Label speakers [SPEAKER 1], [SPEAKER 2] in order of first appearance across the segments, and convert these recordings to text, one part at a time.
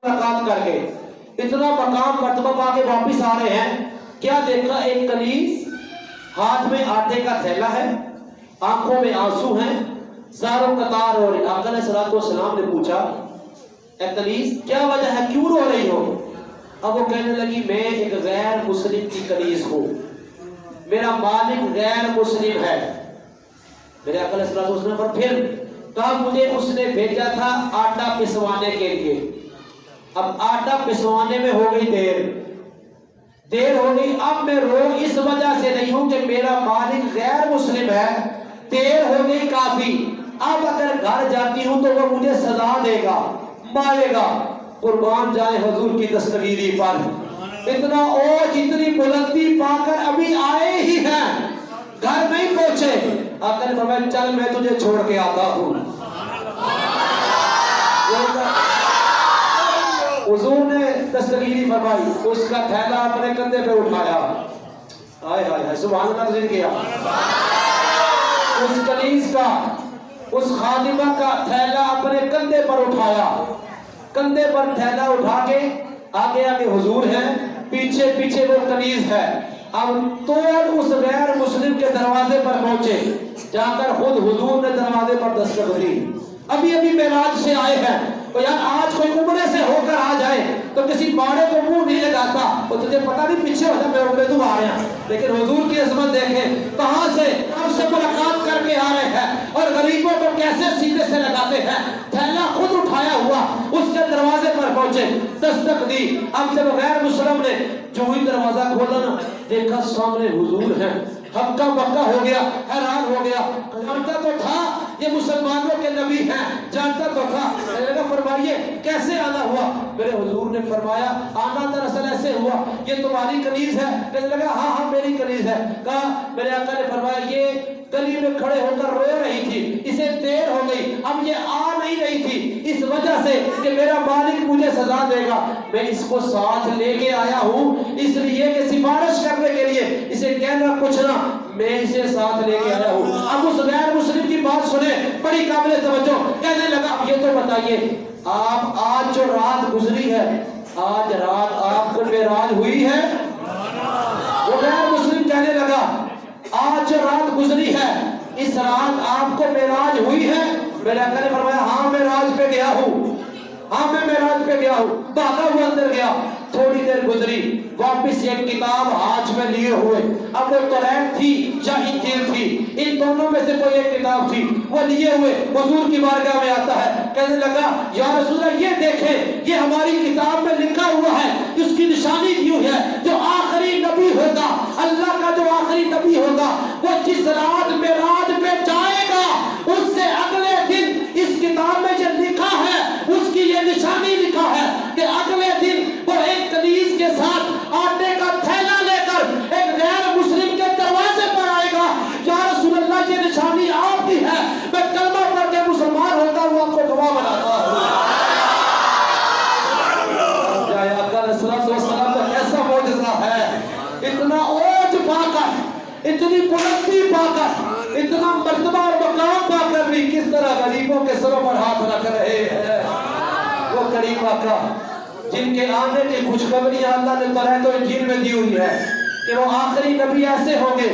[SPEAKER 1] ملاقات کر کے اتنا مقام مرتبہ پا کے واپس آ رہے ہیں، کیا دیکھا؟ ایک کنیز، ہاتھ میں آٹے کا تھیلا ہے، آنکھوں میں آنسو ہیں، زاروں قطار ہو رہی۔ آقا علیہ الصلوۃ والسلام نے پوچھا، اے کنیز کیا وجہ ہے، کیوں رو رہی ہو؟ اب وہ کہنے لگی میں ایک غیر مسلم کی کنیز ہوں، میرا مالک غیر مسلم ہے۔ میرے آقا علیہ الصلوۃ والسلام پر پھر کہا مجھے اس نے بھیجا تھا آٹا پسوانے کے لیے، اب آٹا پسوانے میں ہو گئی دیر ہو گئی، اب میں رو اس وجہ سے نہیں ہوں کہ میرا مالک غیر مسلم ہے، دیر ہو گئی کافی، اب اگر گھر جاتی ہوں تو وہ مجھے سزا دے گا، مارے گا۔ قربان جائیں حضور کی دستگیری پر، اتنا اوج اتنی بلندی پا کر ابھی آئے ہی ہیں، گھر نہیں پہنچے، آقا نے فرمایا چل میں تجھے چھوڑ کے آتا ہوں۔ حضور نے دستگیری فرمائی، اس کا تھیلا اپنے کندھے پہ اٹھایا، آئے ہائے ہائے سبحان اللہ ذکر کیا، اس کنیز کا، اس خادمہ کا تھیلا اپنے کندھے پر اٹھایا، کندھے پر تھیلا اٹھا کے آگے آگے حضور ہیں، پیچھے پیچھے وہ کنیز ہے۔ اب توڑ اس غیر مسلم کے دروازے پر پہنچے، جا کر خود حضور نے دروازے پر دستک دی۔ ابھی ابھی معراج سے آئے ہیں، تو یار آج کوئی عمرے سے ہو کر آ جائے تو کسی باڑے کو منہ نہیں لگاتا، وہ تجھے پتہ نہیں پیچھے ہو جا میں عمرے تو آ رہا ہوں، لیکن حضور کی عظمت دیکھیں کہاں سے ہم سے ملاقات کر کے آ رہے ہیں اور غریبوں کو کیسے سیدھے سے لگاتے ہیں۔ تھیلا خود اٹھایا ہوا اس کے دروازے پر پہنچے، دستک دی۔ اب جب غیر مسلم نے جو ہی دروازہ کھولا نا، دیکھا سامنے حضور ہیں، ہکا بکا ہو گیا، حیران ہو گیا، جانتا تو تھا یہ مسلمانوں کے نبی ہیں، جانتا تو تھا۔ فرمائیے کیسے آنا ہوا؟ میرے حضور نے فرمایا آنا دراصل ایسے ہوا، یہ تمہاری کنیز ہے؟ کہنے لگا ہاں ہاں میری کنیز ہے۔ کہا میرے آقا نے فرمایا یہ گلی میں کھڑے ہو کر رو رہی تھی، اسے دیر ہو گئی، اب یہ آ نہیں رہی تھی اس وجہ سے کہ میرا مالک مجھے سزا دے گا، میں اس کو ساتھ لے کے آیا ہوں اس لیے کہ سفارش کرنے کے لیے، اسے کہنا کچھ نہ، میں اسے ساتھ لے کے آیا ہوں۔ اب اس غیر مسلم کی بات سنے، بڑی قابل توجہ، کہنے لگا اب یہ تو بتائیے آپ آج جو رات گزری ہے، آج رات آپ کو معراج ہوئی ہے؟ وہ غیر مسلم کہنے لگا آج جو رات گزری ہے اس رات آپ کو معراج ہوئی ہے؟ میرے آقا نے فرمایا ہاں معراج پہ گیا ہوں، ہاں میں معراج پہ گیا ہوں۔ بھاگا ہوا اندر گیا، تھوڑی دیر گزری، واپس ایک کتاب ہاتھ میں لیے ہوئے، اب وہ قرآن تھی یا انجیل تھی، ان دونوں میں سے کوئی ایک کتاب تھی، وہ لیے ہوئے حضور کی بارگاہ میں آتا ہے، کہنے لگا یا رسول اللہ یہ دیکھیں یہ ہماری کتاب میں لکھا ہوا ہے، اس کی نشانی کیوں ہے؟ جو آخری نبی ہوگا، اللہ کا جو آخری نبی ہوگا، وہ جس رات معراج پہ جائے گا اس سے اگلے دن اس کتاب میں جو لکھا ہے اس کی یہ نشانی لکھا ہے کہ اگلے دن وہ ایک کنیز کے ساتھ آٹے کا تھیلا لے کر ایک غیر مسلم کے دروازے پر آئے گا۔ یا رسول اللہ یہ نشانی آپ کی ہے، میں کلمہ پڑھ کے مسلمان ہوتا ہوں آپ کو گواہ بناتا ہوں۔ آقا علیہ الصلوۃ والسلام کا ایسا معجزہ ہے، اتنا اوج پا کر، اتنی بلندی پا کر، اتنا مرتبہ اور مقام پا کر بھی کس طرح غریبوں کے سروں پر ہاتھ رکھ رہے ہیں۔ وہ کریم آقا جن کے آنے کی خوشخبریاں اللہ نے تورات و انجیل میں دی ہوئی ہے کہ وہ آخری نبی ایسے ہوں گے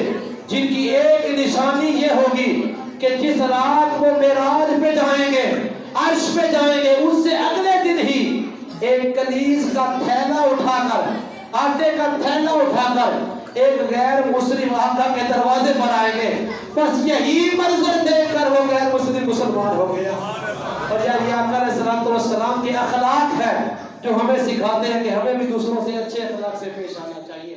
[SPEAKER 1] جن کی ایک نشانی یہ ہوگی کہ جس رات وہ معراج پہ جائیں گے، عرش پہ جائیں گے، اس سے اگلے دن ہی ایک کنیز کا تھیلا اٹھا کر، آٹے کا تھیلا اٹھا کر ایک غیر مسلم آقا کے دروازے پر آئیں گے۔ بس یہی منظر دیکھ کر وہ غیر مسلم مسلمان ہو گیا۔ اور یہ آقا علیہ الصلوۃ والسلام کے اخلاق ہے جو ہمیں سکھاتے ہیں کہ ہمیں بھی دوسروں سے اچھے اخلاق سے پیش آنا چاہیے۔